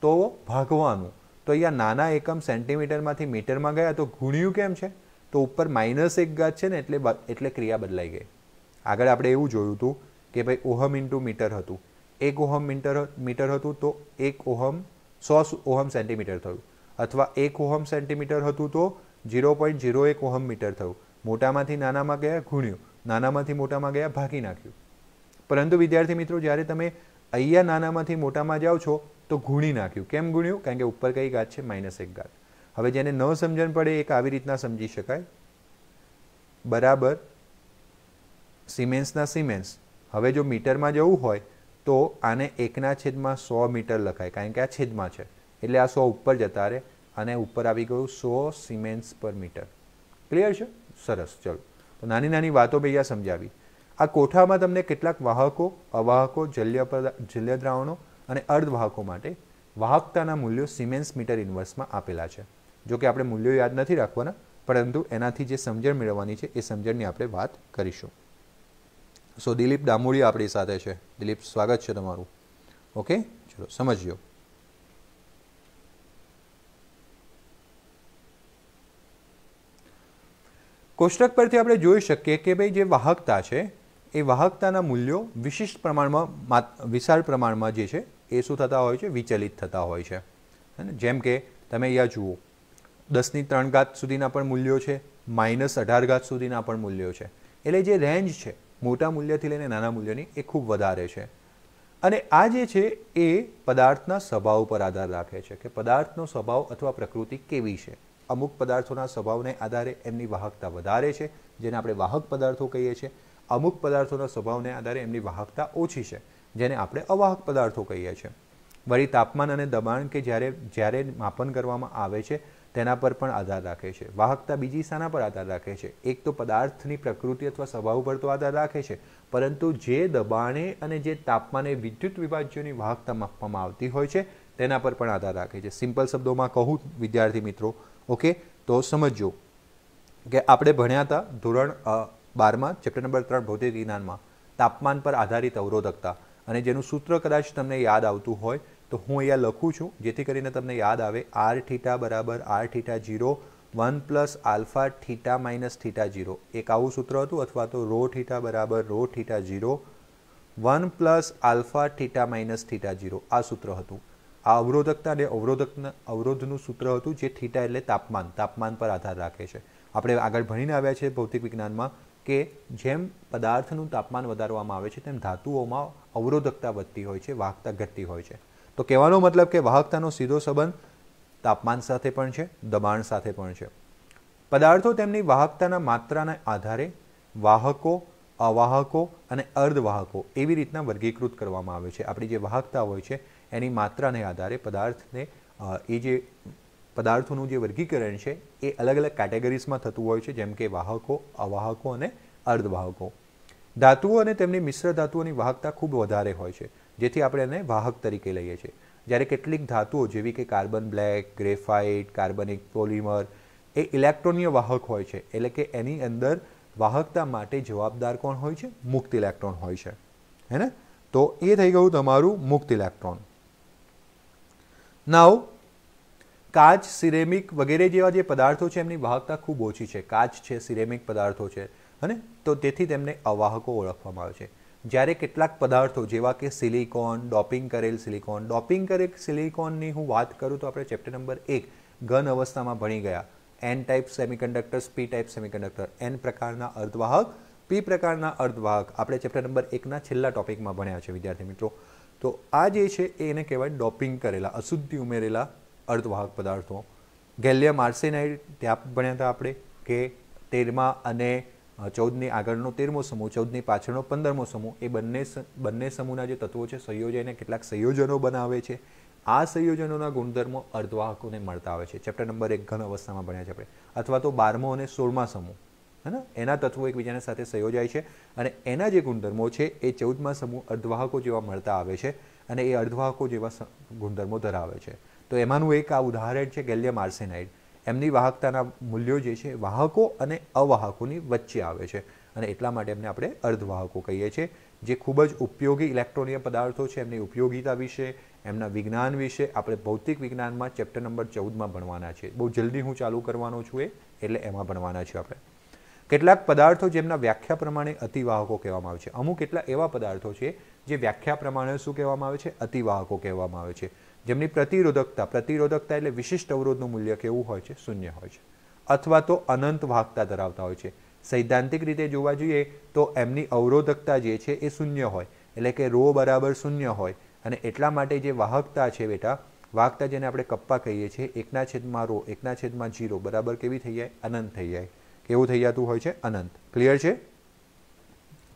તો ભાગવાનું. તો અહીંયા નાના એકમ સેન્ટીમીટરમાંથી મીટરમાં ગયા તો ગુણ્યું કેમ છે? તો ઉપર -1 ઘાત છે ને એટલે ક્રિયા બદલાઈ ગઈ. આગળ આપણે એવું જોયું હતું કે ભાઈ ઓહમ ઇન્ટુ મીટર હતું. 1 ઓહમ મીટર હતું તો 1 ઓહમ 100 ઓહમ સેન્ટીમીટર થયું, અથવા 1 ઓહમ સેન્ટીમીટર હતું તો 0.01 ઓહમ મીટર થયું. મોટામાંથી નાનામાં ગયા ગુણ્યું, નાનામાંથી મોટામાં ગયા ભાગી નાખ્યું. પરંતુ વિદ્યાર્થી મિત્રો જ્યારે તમે અહીંયા નાનામાંથી મોટામાં જાઓ છો તો ગુણી નાખ્યું. કેમ ગુણ્યું? કારણ કે ઉપર કઈ ઘાત છે? -1 ઘાત. હવે જેને ન સમજણ પડે એક આવી રીતના સમજી શકાય. બરાબર સિમેન્સના સિમેન્સ. હવે જો મીટરમાં જવું હોય તો આને 1/100 મીટર લખાય, કારણ કે આ છેદમાં છે એટલે આ 100 ઉપર જતા રહે અને ઉપર આવી ગયું 100 સિમેન્સ પર મીટર. ક્લિયર છે? સરસ. ચલો, તો નાની નાની વાતો ભૈયા સમજાવી. આ કોઠામાં તમને કેટલાક વાહકો, અવાહકો, જલ્ય દ્રાવણો અને અર્ધવાહકો માટે વાહકતાના મૂલ્યો સિમેન્સ મીટર ઇન્વર્સમાં આપેલા છે. જો કે આપણે મૂલ્યો યાદ નથી રાખવાના, પરંતુ એનાથી જે સમજણ મેળવવાની છે એ સમજણની આપણે વાત કરીશું. સો દિલીપ ડામોડી આપણી સાથે છે. દિલીપ, સ્વાગત છે તમારું. ઓકે, ચલો સમજ્યો. કોષ્ટક પરથી આપણે જોઈ શકીએ કે ભાઈ જે વાહકતા છે એ વાહકતાના મૂલ્યો વિશિષ્ટ પ્રમાણમાં, વિશાળ પ્રમાણમાં જે છે એ શું થતા હોય છે? વિચલિત થતા હોય છે. જેમ કે તમે અહીંયા જુઓ 10⁻³ ઘાત સુધીના પણ મૂલ્યો છે, -18 ઘાત સુધીના પણ મૂલ્યો છે. એટલે જે રેન્જ છે મોટા મૂલ્યથી લઈને નાના મૂલ્યની એ ખૂબ વધારે છે. અને આ જે છે એ પદાર્થના સ્વભાવ પર આધાર રાખે છે કે પદાર્થનો સ્વભાવ અથવા પ્રકૃતિ કેવી છે. અમુક પદાર્થોના સ્વભાવને આધારે એમની વાહકતા વધારે છે, જેને આપણે વાહક પદાર્થો કહીએ છીએ, અમુક પદાર્થોના સ્વભાવને આધારે એમની વાહકતા ઓછી છે, જેને આપણે અવાહક પદાર્થો કહીએ છીએ. વળી તાપમાન અને દબાણ કે જ્યારે માપન કરવામાં આવે છે તેના પર પણ આધાર રાખે છે. વાહકતા બીજી શાના પર આધાર રાખે છે? એક તો પદાર્થની પ્રકૃતિ અથવા સ્વભાવ પર તો આધાર રાખે છે, પરંતુ જે દબાણે અને જે તાપમાને વિદ્યુત વિભાજ્યોની વાહકતા માપવામાં આવતી હોય છે તેના પર પણ આધાર રાખે છે. સિમ્પલ શબ્દોમાં કહું વિદ્યાર્થી મિત્રો, ઓકે, તો સમજો કે આપણે ભણ્યા હતા ધોરણ 12માં ચેપ્ટર નંબર 3 ભૌતિક વિજ્ઞાનમાં તાપમાન પર આધારિત અવરોધકતા, અને જેનું સૂત્ર કદાચ તમને યાદ આવતું હોય તો હું અહીંયા લખું છું જેથી કરીને તમને યાદ આવે. આર થીટા બરાબર R theta 0 1 plus alpha theta minus theta 0, એક આવું સૂત્ર હતું. અથવા તો રો થીટા બરાબર rho theta 0 1 plus alpha theta minus theta 0, આ સૂત્ર હતું. આ અવરોધકતા અને અવરોધનું સૂત્ર હતું, જે થીટા એટલે તાપમાન પર આધાર રાખે છે. આપણે આગળ ભણીને આવ્યા છે ભૌતિક વિજ્ઞાનમાં કે જેમ પદાર્થનું તાપમાન વધારવામાં આવે છે તેમ ધાતુઓમાં અવરોધકતા વધતી હોય છે, વાહકતા ઘટતી હોય છે. તો કહેવાનો મતલબ કે વાહકતાનો સીધો સંબંધ તાપમાન સાથે પણ છે, દબાણ સાથે પણ છે. પદાર્થો તેમની વાહકતાના માત્રાના આધારે વાહકો, અવાહકો અને અર્ધવાહકો એવી રીતના વર્ગીકૃત કરવામાં આવે છે. આપણી જે વાહકતા હોય છે એની માત્રાને આધારે પદાર્થોનું જે વર્ગીકરણ છે એ અલગ અલગ કેટેગરીઝમાં થતું હોય છે, જેમ કે વાહકો, અવાહકો અને અર્ધવાહકો. ધાતુઓ અને તેમની મિશ્ર ધાતુઓની વાહકતા ખૂબ વધારે હોય છે, જેથી આપણે એને વાહક તરીકે લઈએ છીએ. જ્યારે કેટલીક ધાતુઓ જેવી કે કાર્બન બ્લેક, ગ્રેફાઇટ, કાર્બનિક પોલિમર એ ઇલેક્ટ્રોનીય વાહક હોય છે, એટલે કે એની અંદર વાહકતા માટે જવાબદાર કોણ હોય છે? મુક્ત ઇલેક્ટ્રોન હોય છે, હે ને? તો એ થઈ ગયું તમારું મુક્ત ઇલેક્ટ્રોન. નાવ કાચ, સિરેમિક વગેરે જેવા જે પદાર્થો છે એમની વાહકતા ખૂબ ઓછી છે. કાચ છે, સિરેમિક પદાર્થો છે, અને તો તેથી તેમને અવાહકો ઓળખવામાં આવે છે. જ્યારે કેટલાક પદાર્થો જેવા કે સિલિકોન, ડોપિંગ કરેલ સિલિકોનની હું વાત કરું તો આપણે ચેપ્ટર નંબર 1 ઘન અવસ્થામાં ભણી ગયા. N type semiconductors, P type semiconductor, N પ્રકારના અર્ધવાહક, પી પ્રકારના અર્ધવાહક આપણે ચેપ્ટર નંબર 1ના છેલ્લા ટોપિકમાં ભણ્યા છે વિદ્યાર્થી મિત્રો. તો આ જે છે એને કહેવાય ડોપિંગ કરેલા, અશુદ્ધિ ઉમેરેલા અર્ધવાહક પદાર્થો. ગેલિયમ આર્સેનાઇડ ત્યાં ભણ્યા હતા આપણે કે 13મા અને 14ની આગળનો 13મો સમૂહ, 14ની પાછળનો 15મો સમૂહ, એ બંને સમૂહના જે તત્વો છે સંયોજઈને કેટલાક સંયોજનો બનાવે છે. આ સંયોજનોના ગુણધર્મો અર્ધવાહકોને મળતા આવે છે. ચેપ્ટર નંબર 1 ઘન અવસ્થામાં ભણ્યા છે આપણે. અથવા તો 12મો અને 16મા સમૂહ, હે ને, એના તત્વો એકબીજાના સાથે સંયોજાય છે અને એના જે ગુણધર્મો છે એ 14મા સમૂહ અર્ધવાહકો જેવા મળતા આવે છે અને એ અર્ધવાહકો જેવા ગુણધર્મો ધરાવે છે. તો એમાંનું એક આ ઉદાહરણ છે ગેલિયમ આર્સેનાઇડ. એમની વાહકતાના મૂલ્યો જે છે વાહકો અને અવાહકોની વચ્ચે આવે છે, અને એટલા માટે એમને આપણે અર્ધવાહકો કહીએ છીએ. જે ખૂબ જ ઉપયોગી ઇલેક્ટ્રોનીય પદાર્થો છે, એમની ઉપયોગિતા વિશે, એમના વિજ્ઞાન વિશે આપણે ભૌતિક વિજ્ઞાનમાં ચેપ્ટર નંબર 14માં ભણવાના છે. બહુ જલ્દી હું ચાલુ કરવાનો છું એટલે એમાં ભણવાના છે આપણે. કેટલાક પદાર્થો જેમના વ્યાખ્યા પ્રમાણે અતિવાહકો કહેવામાં આવે છે. અમુક કેટલા એવા પદાર્થો છે જે વ્યાખ્યા પ્રમાણે શું કહેવામાં આવે છે? અતિવાહકો કહેવામાં આવે છે. જેમની પ્રતિરોધકતા એટલે વિશિષ્ટ અવરોધનું મૂલ્ય કેવું હોય છે? 0 હોય છે, અથવા તો અનંત વાહકતા ધરાવતા હોય છે. સૈદ્ધાંતિક રીતે જોવા જઈએ તો એમની અવરોધકતા જે છે એ 0 હોય, એટલે કે ρ બરાબર 0 હોય, અને એટલા માટે જે વાહકતા છે બેટા, વાહકતા જેને આપણે કપ્પા કહીએ છીએ, 1/ρ 1/0 બરાબર કેવી થઈ જાય? અનંત થઈ જાય. કેવું થઈ જતું હોય છે? અનંત. ક્લિયર છે?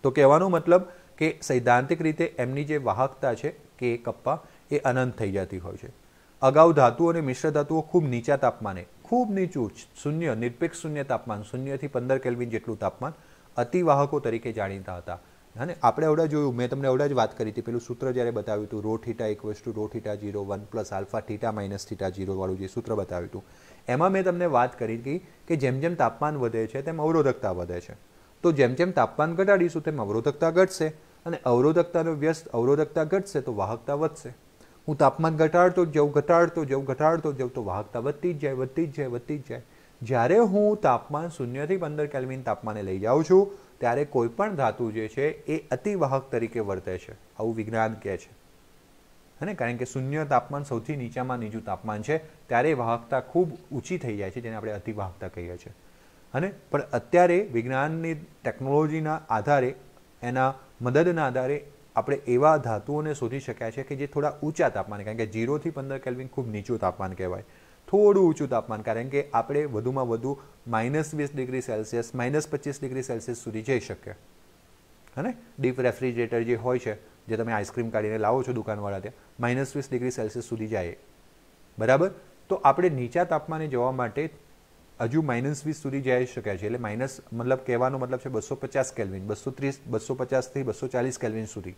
તો કહેવાનો મતલબ કે સૈદ્ધાંતિક રીતે એમની જે વાહકતા છે કે કપ્પા એ અનંત થઈ જતી હોય છે. અગાઉ ધાતુઓ અને મિશ્ર ધાતુઓ ખૂબ નીચા તાપમાને, ખૂબ નીચું 0 નિરપેક્ષ 0 તાપમાન, 0 થી 15 કેલ્વિન જેટલું તાપમાન અતિવાહકો તરીકે જાણીતા હતા. અને આપણે અવડા જોયું, મેં તમને અવડા જ વાત કરી હતી, પેલું સૂત્ર જ્યારે બતાવ્યું હતું, ρ θ = ρ θ 0 1 plus alpha theta minus theta 0 વાળું જે સૂત્ર બતાવ્યું હતું, એમાં મેં તમને વાત કરી હતી કે જેમ જેમ તાપમાન વધે છે તેમ અવરોધકતા વધે છે. તો જેમ જેમ તાપમાન ઘટાડીશું તેમ અવરોધકતા ઘટશે, અને અવરોધકતાનો વ્યસ્ત અવરોધકતા ઘટશે તો વાહકતા વધશે. હું તાપમાન ઘટાડતો જાઉં તો વાહકતા વધતી જ જાય. જ્યારે હું તાપમાન 0 થી 15 કેલ્વિન તાપમાને લઈ જાઉં છું ત્યારે કોઈ પણ ધાતુ જે છે એ અતિવાહક તરીકે વર્તે છે, આવું વિજ્ઞાન કહે છે, હે, કારણ કે 0 તાપમાન સૌથી નીચામાં નીચું તાપમાન છે, ત્યારે વાહકતા ખૂબ ઊંચી થઈ જાય છે, જેને આપણે અતિવાહકતા કહીએ છીએ. અને પણ અત્યારે વિજ્ઞાનની ટેકનોલોજીના આધારે, એના મદદના આધારે આપણે એવા ધાતુઓને શોધી શક્યા છે કે જે થોડા ઊંચા તાપમાને, કારણ કે 0 થી 15 કેલ્વિન ખૂબ નીચું તાપમાન કહેવાય, થોડું ઊંચું તાપમાન, કારણ કે આપણે વધુમાં વધુ -20 ડિગ્રી સેલ્સિયસ -25 ડિગ્રી સેલ્સિયસ સુધી જઈ શકીએ. है डीप रेफ्रिजरेटर जो होय छे जे तमे आइसक्रीम काढीने लावो छो दुकानवाळा त्यां -20 डिग्री सेल्सियस सुधी जाए बराबर। तो आपणे नीचा तापमाने जवा माटे हजू -20 सुधी जई शकाय छे एटले माइनस मतलब कहेवानो मतलब छे 250 केल्विन 230 250 થી 240 केल्विन सुधी।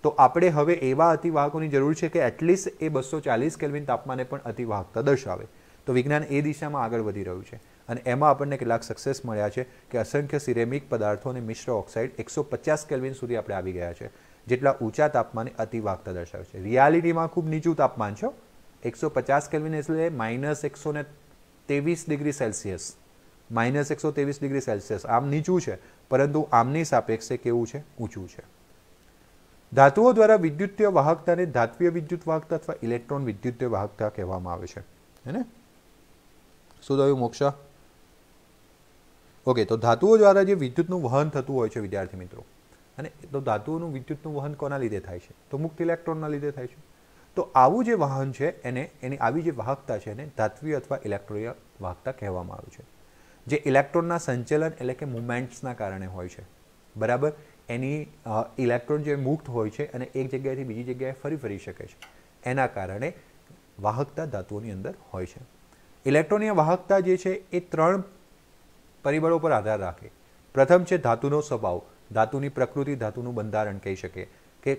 तो આપણે હવે એવા અતિવાહકોની જરૂર છે કે એટલીસ્ટ એ 240 કેલ્વિન તાપમાને પણ અતિવાહકતા દર્શાવે। તો વિજ્ઞાન એ દિશામાં આગળ વધી રહ્યું છે અને એમાં આપણને કેટલાક સક્સેસ મળ્યા છે કે અસંખ્ય સિરેમિક પદાર્થો અને મિશ્ર ઓક્સાઇડ 150 કેલ્વિન સુધી આપણે આવી ગયા છે, જેટલા ઊંચા તાપમાને અતિવાહકતા દર્શાવે છે। રિયાલિટીમાં ખૂબ નીચું તાપમાન છે, 150 કેલ્વિન એટલે -123 ડિગ્રી સેલ્સિયસ, -123 ડિગ્રી સેલ્સિયસ આમ નીચું છે, પરંતુ આમની સાપેક્ષે કેવું છે? ઊંચું છે। धातुओं द्वारा विद्युतीय वाहकता ने धात्वीय विद्युत वाहकता अथवा इलेक्ट्रॉन विद्युतीय वाहकता कहेवामां आवे छे, है ने? शुं थयुं मोक्षा? ओके, तो धातुओं द्वारा जे विद्युतनुं वहन थतुं होय छे विद्यार्थी मित्रों, अने तो धातुओनुं विद्युतनुं वहन कोना लीधे थाय छे? तो मुक्त इलेक्ट्रॉनना लीधे थाय छे। तो आवुं जे वहन छे एने एनी आवी जे वाहकता छे एने धात्वीय अथवा इलेक्ट्रोनीय वाहकता कहेवामां आवे छे, जे इलेक्ट्रॉनना संचलन एटले के मूवमेंट्सना कारणे होय छे, बराबर। एनी इलेक्ट्रॉन जो मुक्त होय छे अने एक जग्याएथी बीजी जग्याए फरी शके छे, एना कारणे वाहकता धातुओनी अंदर होय छे। इलेक्ट्रॉनीय वाहकता जे छे ए 3 परिबळो पर आधार राखे। प्रथम छे धातुनो स्वभाव, धातुनी प्रकृति, धातुनुं बंधारण कही शके के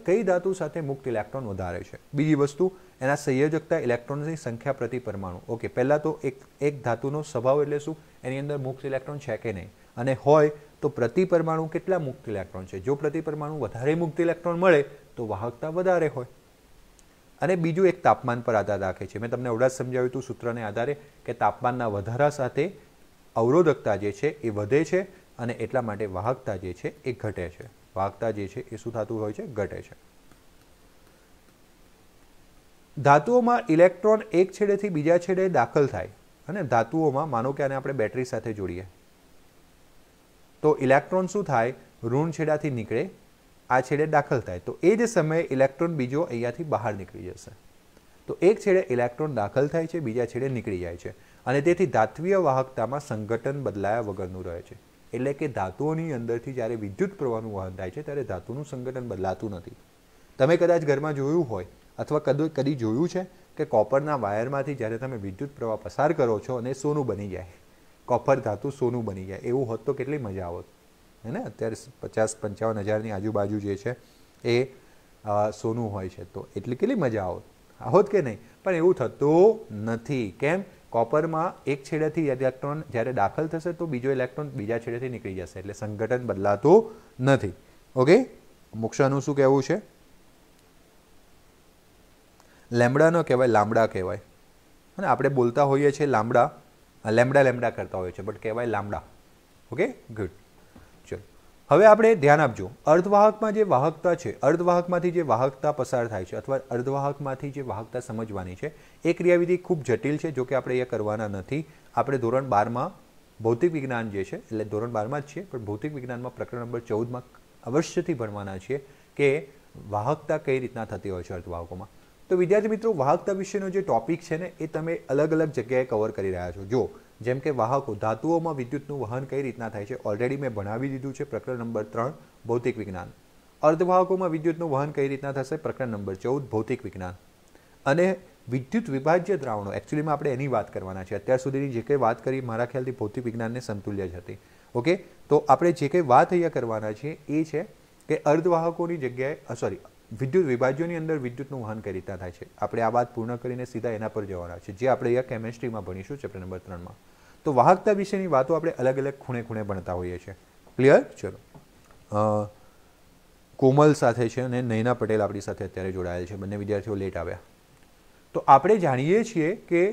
कई धातु साथे मुक्त इलेक्ट्रॉन वधारे छे। बीजी वस्तु एना संयोजकता इलेक्ट्रॉननी संख्या प्रति परमाणु। ओके, पहला तो एक धातुनो स्वभाव एटले शुं? एनी अंदर मुक्त इलेक्ट्रॉन छे के नहीं, अने होय तो प्रति परमाणु केटला मुक्त इलेक्ट्रॉन है। जो प्रति परमाणु वधारे मुक्त इलेक्ट्रॉन मळे तो वाहकता वधारे होय। अने बीजुं एक तापमान पर आधार राखे छे। मैं तमने अवड़ा समजाव्युं हतुं सूत्रने आधारे के तापमानना वधारा साथे अवरोधकता जे छे ए वधे छे अने एटला माटे वाहकता जे छे ए घटे छे। वाहकता जे छे ए शुं थतुं होय छे? घटे छे। धातुओमां इलेक्ट्रॉन एक छेडेथी बीजा छेडे दाखल थाय अने धातुओमां मानो के आने आपणे बेटरी साथे जोड़ीए तो इलेक्ट्रॉन शू थाय? ऋण छेडाथी निकळे, आ छेडे दाखल थाय, तो ए ज समये इलेक्ट्रॉन बीजो अहींयाथी बहार निकળી जशे। तो एक छेडे इलेक्ट्रॉन दाखल थाय छे, बीजा छेडे निकળી जाय छे अने तेथी धात्वीय वाहकतामां संघटन बदलाया वगरनुं रहे छे। एटले के धातुओनी अंदरथी ज्यारे विद्युत प्रवाहनुं वहन थाय छे त्यारे धातुनुं संघटन बदलातुं नथी। तमे कदाच घरमां जोयुं होय अथवा कदी जोयुं छे के कॉपरना वायरमांथी ज्यारे तमे विद्युत प्रवाह पसार करो छो अने सोनुं बनी जाय, कॉपर धातु सोनू बनी जाए, एवं होत तो केटली मजा आवत, है ने? अत्यारे 50-55 हज़ार आजूबाजू जे छे ए सोनू होय छे तो एटली केटली मजा आवत के नहीं? पण एवुं थतुं नथी। केम? कॉपरमां एक छेडेथी इलेक्ट्रॉन ज्यारे दाखल थशे तो बीजो इलेक्ट्रॉन बीजा छेडेथी निकળી जशे, એટલે संघटन बदलाતું નથી। ओके, મોક્ષાનું શું કહેવું છે? લેમ્બડા ન કહેવાય, લાંબડા કહેવાય, અને આપણે બોલતા હોઈએ છીએ લાંબડા, લેમ્બડા લેમ્બડા કરતા હોય છે, બટ કહેવાય લાંબડા। Okay, good. ચલો હવે આપણે ધ્યાન આપજો, અર્ધવાહકમાં જે વાહકતા છે, અર્ધવાહકમાંથી જે વાહકતા પસાર થાય છે અથવા અર્ધવાહકમાંથી જે વાહકતા સમજવાની છે એ ક્રિયાવિધિ ખૂબ જટિલ છે, જો કે આપણે અહીંયા કરવાના નથી। આપણે ધોરણ 12માં ભૌતિક વિજ્ઞાન જે છે, એટલે ધોરણ 12માં જ છીએ, પણ ભૌતિક વિજ્ઞાનમાં પ્રકરણ નંબર 14માં અવશ્યથી ભણવાના છીએ કે વાહકતા કઈ રીતના થતી હોય છે અર્ધવાહકોમાં। तो विद्यार्थी मित्रों, वाहकता विषयનો જે ટોપિક છે ને એ તમે અલગ અલગ જગ્યાએ કવર કરી રહ્યા છો। જો જેમ કે વાહકો, ધાતુઓમાં વિદ્યુતનું વહન કઈ રીતના થાય છે ઓલરેડી મેં ભણાવી દીધું છે, પ્રકરણ નંબર 3 ભૌતિક વિજ્ઞાન। અર્ધવાહકોમાં વિદ્યુતનું વહન કઈ રીતના થશે, પ્રકરણ નંબર 14 ભૌતિક વિજ્ઞાન। અને વિદ્યુત વિભાજ્ય દ્રાવણો, એકચ્યુઅલીમાં આપણે એની વાત કરવાના છે। અત્યાર સુધીની જે કંઈ વાત કરી મારા ખ્યાલથી ભૌતિક વિજ્ઞાનને સમતુલ્ય જ હતી। ઓકે, તો આપણે જે કંઈ વાત અહીંયા કરવાના છે એ છે કે અર્ધવાહકોની જગ્યાએ વિદ્યુત વિભાજ્યોની અંદર વિદ્યુતનું વહન કઈ રીતના થાય છે। આપણે આ વાત પૂર્ણ કરીને સીધા એના પર જવાના છે, જે આપણે અહીંયા કેમેસ્ટ્રીમાં ભણીશું ચેપ્ટર નંબર 3માં। તો વાહકતા વિશેની વાતો આપણે અલગ અલગ ખૂણે ખૂણે ભણતા હોઈએ છીએ। ક્લિયર? ચલો, કોમલ સાથે છે અને નૈના પટેલ આપણી સાથે અત્યારે જોડાયેલ છે, બંને વિદ્યાર્થીઓ લેટ આવ્યા। તો આપણે જાણીએ છીએ કે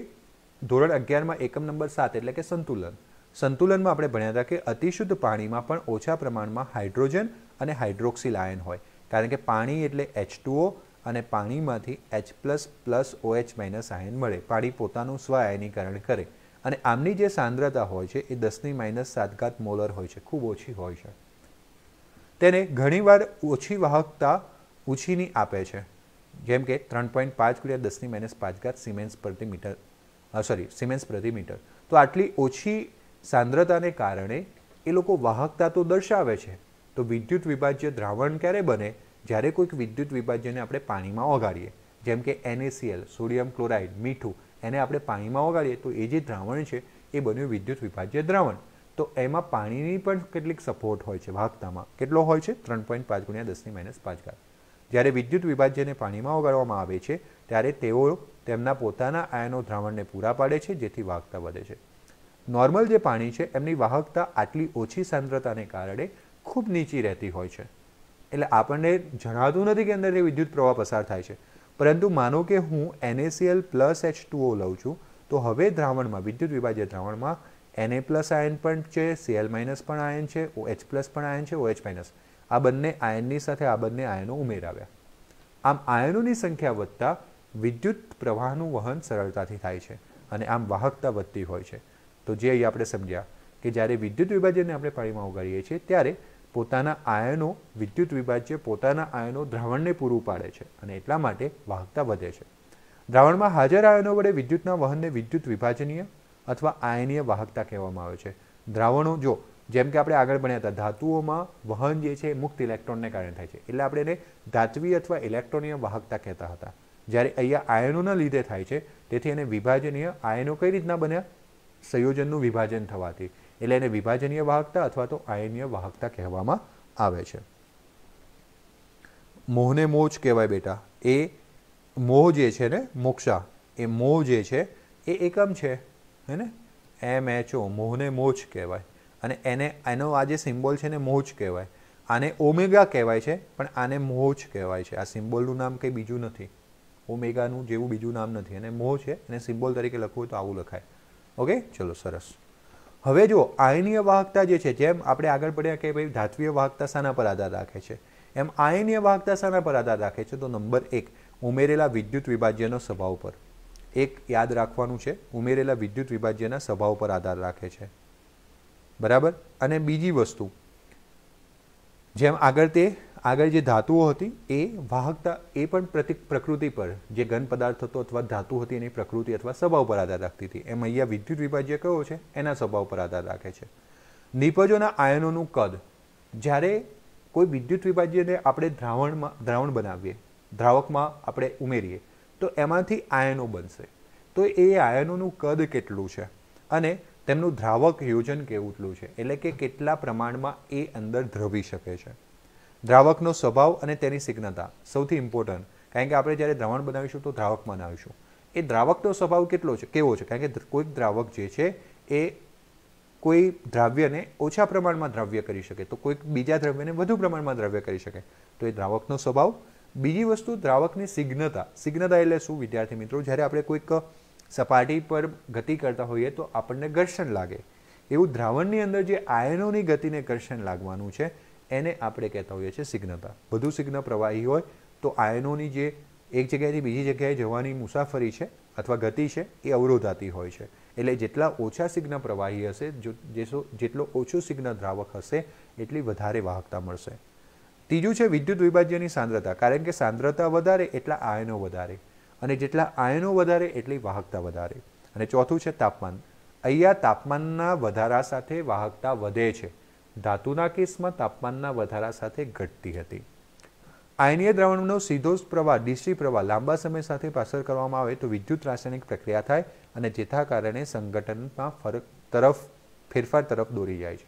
ધોરણ 11માં એકમ નંબર 7 એટલે કે સંતુલન, સંતુલનમાં આપણે ભણ્યા હતા કે અતિશુદ્ધ પાણીમાં પણ ઓછા પ્રમાણમાં હાઇડ્રોજન અને હાઇડ્રોક્સિલ આયન હોય, કારણ કે પાણી એટલે H2O અને પાણીમાંથી H++OH- આયન મળે। પાણી પોતાનું સ્વ આયનીકરણ કરે અને આમની જે સાંદ્રતા હોય છે એ 10⁻⁷ મોલર હોય છે, ખૂબ ઓછી હોય છે। તેને ઘણીવાર ઓછી વાહકતા ઉછીની આપે છે, જેમ કે 3.5 × 10⁻⁵ સિમેન્સ પ્રતિ મીટર। તો આટલી ઓછી સાંદ્રતાને કારણે એ લોકો વાહકતા તો દર્શાવે છે, તો વિદ્યુત વિભાજ્ય દ્રાવણ ક્યારે બને? જ્યારે કોઈક વિદ્યુત વિભાજ્યને આપણે પાણીમાં ઓગાળીએ, જેમ કે NaCl, સોડિયમ ક્લોરાઇડ, મીઠું, એને આપણે પાણીમાં ઓગાળીએ તો એ જે દ્રાવણ છે એ બન્યું વિદ્યુત વિભાજ્ય દ્રાવણ. તો એમાં પાણીની પણ કેટલીક સપોર્ટ હોય છે વાહકતામાં. કેટલો હોય છે? 3.5 × 10⁻⁵. જ્યારે વિદ્યુત વિભાજ્યને પાણીમાં ઓગાળવામાં આવે છે ત્યારે તેઓ તેમના પોતાના આયનો દ્રાવણને પૂરા પાડે છે, જેથી વાહકતા વધે છે. નોર્મલ જે પાણી છે એમની વાહકતા આટલી ઓછી સાંદ્રતાને કારણે ખૂબ નીચી રહેતી હોય છે. એટલે આપણને જણાતું નથી કે અંદરથી વિદ્યુત પ્રવાહ પસાર થાય છે. પરંતુ માનો કે હું NaCl + H2O લઉં છું, તો હવે દ્રાવણમાં, વિદ્યુત વિભાજ્ય દ્રાવણમાં Na+ આયન પણ છે, Cl- પણ આયન છે, OH+ પણ આયન છે, OH-. આ બંને આયનની સાથે આ બંને આયનો ઉમેરાવ્યા. આમ આયનોની સંખ્યા વધતા વિદ્યુત પ્રવાહનું વહન સરળતાથી થાય છે અને આમ વાહકતા વધતી હોય છે. તો જે અહીં આપણે સમજ્યા કે જ્યારે વિદ્યુત વિભાજ્યને આપણે પાણીમાં ઓગાળીએ છીએ ત્યારે પોતાના આયનો, વિદ્યુત વિભાજ્ય પોતાના આયનો દ્રાવણને પૂરું પાડે છે અને એટલા માટે વાહકતા વધે છે. દ્રાવણમાં હાજર આયનો વડે વિદ્યુતના વહનને વિદ્યુત વિભાજનીય અથવા આયનીય વાહકતા કહેવામાં આવે છે. દ્રાવણો, જો જેમ કે આપણે આગળ ભણ્યા હતા, ધાતુઓમાં વહન જે છે એ મુક્ત ઇલેક્ટ્રોનને કારણે થાય છે, એટલે આપણે એને ધાત્વીય અથવા ઇલેક્ટ્રોનીય વાહકતા કહેતા હતા. જ્યારે અહીંયા આયનોના લીધે થાય છે, તેથી એને વિભાજનીય. આયનો કઈ રીતના બન્યા? સંયોજનનું વિભાજન થવાથી. એટલે એને વિભાજનીય વાહકતા અથવા તો આયનીય વાહકતા કહેવામાં આવે છે. મોહને મોજ કહેવાય બેટા. એ મોહ જે છે ને, મોક્ષા, એ મોહ જે છે એ એકમ છે, હે ને? MHO, મોહને મોજ કહેવાય. અને એનો આ જે સિમ્બોલ છે ને મોજ કહેવાય. આને ઓમેગા કહેવાય છે, પણ આને મોજ કહેવાય છે. આ સિમ્બોલનું નામ કંઈ બીજું નથી, ઓમેગાનું જેવું બીજું નામ નથી. અને મોહ છે, એને સિમ્બોલ તરીકે લખવું હોય તો આવું લખાય. ઓકે, ચલો, સરસ. હવે જો આયનીય વાહકતા જે છે, જેમ આપણે આગળ પડ્યા કે ભાઈ ધાત્વીય વાહકતા શાના પર આધાર રાખે છે, એમ આયનીય વાહકતા શાના પર આધાર રાખે છે? તો નંબર 1, ઉમેરેલા વિદ્યુત વિભાજ્યનો સ્વભાવ પર. એક યાદ રાખવાનું છે, ઉમેરેલા વિદ્યુત વિભાજ્યના સ્વભાવ પર આધાર રાખે છે. બરાબર. અને બીજી વસ્તુ, જેમ આગળ જે ધાતુઓ હતી એ વાહકતા, એ પણ પ્રકૃતિ પર, જે ઘન પદાર્થ હતો અથવા ધાતુ હતી એની પ્રકૃતિ અથવા સ્વભાવ પર આધાર રાખતી હતી. એમ અહીંયા વિદ્યુત વિભાજ્ય કયો છે? એના સ્વભાવ પર આધાર રાખે છે. નિપજોના આયનોનું કદ. જ્યારે કોઈ વિદ્યુત વિભાજ્યને આપણે દ્રાવણ બનાવીએ, દ્રાવકમાં આપણે ઉમેરીએ, તો એમાંથી આયનો બનશે. તો એ આયનોનું કદ કેટલું છે અને તેમનું દ્રાવક યોજન કેવું છે, એટલે કે કેટલા પ્રમાણમાં એ અંદર દ્રવી શકે છે. દ્રાવકનો સ્વભાવ અને તેની સ્નિગ્ધતા સૌથી ઇમ્પોર્ટન્ટ, કારણ કે આપણે જ્યારે દ્રાવણ બનાવીશું તો દ્રાવકમાં બનાવીશું. એ દ્રાવકનો સ્વભાવ કેવો છે? કારણ કે કોઈક દ્રાવક જે છે એ કોઈ દ્રવ્યને ઓછા પ્રમાણમાં દ્રવ્ય કરી શકે, તો કોઈક બીજા દ્રવ્યને વધુ પ્રમાણમાં દ્રવ્ય કરી શકે, તો એ દ્રાવકનો સ્વભાવ. બીજી વસ્તુ, દ્રાવકની સ્નિગ્ધતા. સ્નિગ્ધતા એટલે શું વિદ્યાર્થી મિત્રો? જ્યારે આપણે કોઈક સપાટી પર ગતિ કરતા હોઈએ તો આપણને ઘર્ષણ લાગે, એવું દ્રાવણની અંદર જે આયનોની ગતિને ઘર્ષણ લાગવાનું છે એને આપણે કહેતા હોઈએ છીએ સ્નિગ્ધતા. વધુ સ્નિગ્ધ પ્રવાહી હોય તો આયનોની જે એક જગ્યાએથી બીજી જગ્યાએ જવાની મુસાફરી છે અથવા ગતિ છે એ અવરોધાતી હોય છે. એટલે જેટલા ઓછા સ્નિગ્ધ પ્રવાહી હશે, જેટલો ઓછો સ્નિગ્ધ દ્રાવક હશે, એટલી વધારે વાહકતા મળશે. ત્રીજું છે વિદ્યુત વિભાજ્યની સાંદ્રતા. કારણ કે સાંદ્રતા વધારે એટલા આયનો વધારે, અને જેટલા આયનો વધારે એટલી વાહકતા વધારે. અને ચોથું છે તાપમાન. અહીંયા તાપમાનના વધારા સાથે વાહકતા વધે છે. ધાતુના કેસમાં તાપમાનના વધારા સાથે ઘટતી હતી. આયનીય દ્રાવણનો સીધો પ્રવાહ, ડીસી પ્રવાહ લાંબા સમય સાથે પસાર કરવામાં આવે તો વિદ્યુત રાસાયણિક પ્રક્રિયા થાય અને જેના કારણે સંગઠનમાં ફેરફાર તરફ દોરી જાય છે.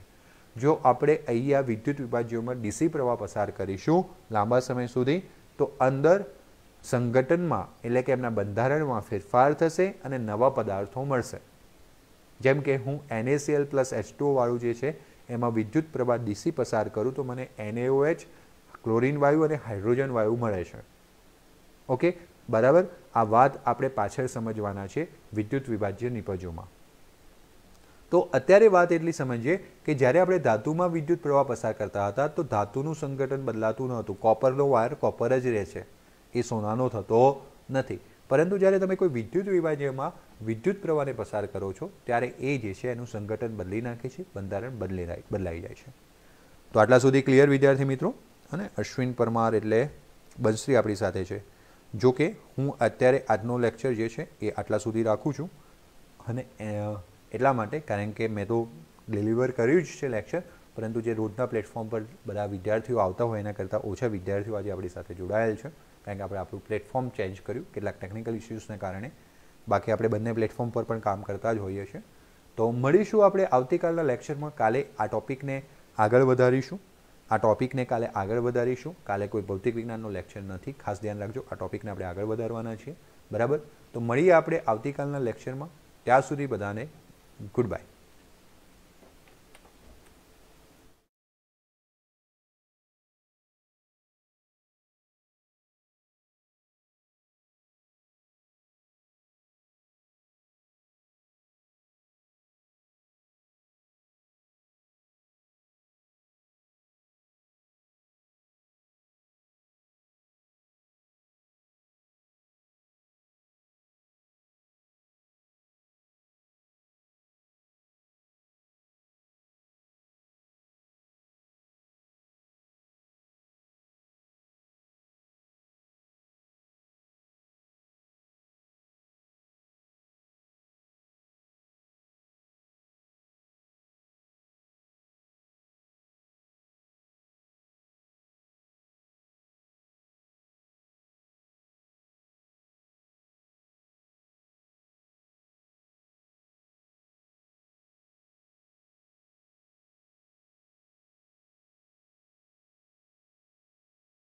જો આપણે અહીંયા વિદ્યુત વિભાજ્યોમાં ડીસી પ્રવાહ પસાર કરીશું લાંબા સમય સુધી, તો અંદર સંગઠનમાં, એટલે કે એમના બંધારણમાં ફેરફાર થશે અને નવા પદાર્થો મળશે. જેમ કે હું NaCl + H2O વાળું જે છે એમાં વિદ્યુત પ્રવાહ ડીસી પસાર કરું તો મને NaOH, ક્લોરીન વાયુ અને હાઇડ્રોજન વાયુ મળે છે. ઓકે, બરાબર. આ વાત આપણે પાછળ સમજવાના છે વિદ્યુત વિભાજ્ય નિપજોમાં. તો અત્યારે વાત એટલી સમજીએ કે જ્યારે આપણે ધાતુમાં વિદ્યુત પ્રવાહ પસાર કરતા હતા તો ધાતુનું સંગઠન બદલાતું ન હતું. કોપરનો વાયર કોપર જ રહે છે, એ સોનાનો થતો નથી. પરંતુ જ્યારે તમે કોઈ વિદ્યુત વિભાજ્યમાં વિદ્યુત પ્રવાહને પસાર કરો છો ત્યારે એ જે છે એનું સંગઠન બદલી નાખે છે, બંધારણ બદલાઈ જાય છે. તો આટલા સુધી ક્લિયર વિદ્યાર્થી મિત્રો? અને અશ્વિન પરમાર એટલે બંશ્રી આપણી સાથે છે. જો કે હું અત્યારે આજનો લેક્ચર જે છે એ આટલા સુધી રાખું છું, અને એટલા માટે કારણ કે મેં તો ડિલિવર કર્યું જ છે લેક્ચર, પરંતુ જે રોજના પ્લેટફોર્મ પર બધા વિદ્યાર્થીઓ આવતા હોય એના કરતાં ઓછા વિદ્યાર્થીઓ આજે આપણી સાથે જોડાયેલ છે, કારણ કે આપણે આપણું પ્લેટફોર્મ ચેન્જ કર્યું કેટલાક ટેકનિકલ ઇસ્યુઝને કારણે. બાકી આપણે બંને પ્લેટફોર્મ પર પણ કામ કરતા જ હોઈએ છીએ. તો મળીશું આપણે આવતીકાલના લેક્ચરમાં. કાલે આ ટૉપિકને આગળ વધારીશું. કાલે કોઈ ભૌતિક વિજ્ઞાનનો લેક્ચર નથી, ખાસ ધ્યાન રાખજો. આ ટૉપિકને આપણે આગળ વધારવાના છીએ, બરાબર. તો મળીએ આપણે આવતીકાલના લેક્ચરમાં. ત્યાં સુધી બધાને ગુડ બાય.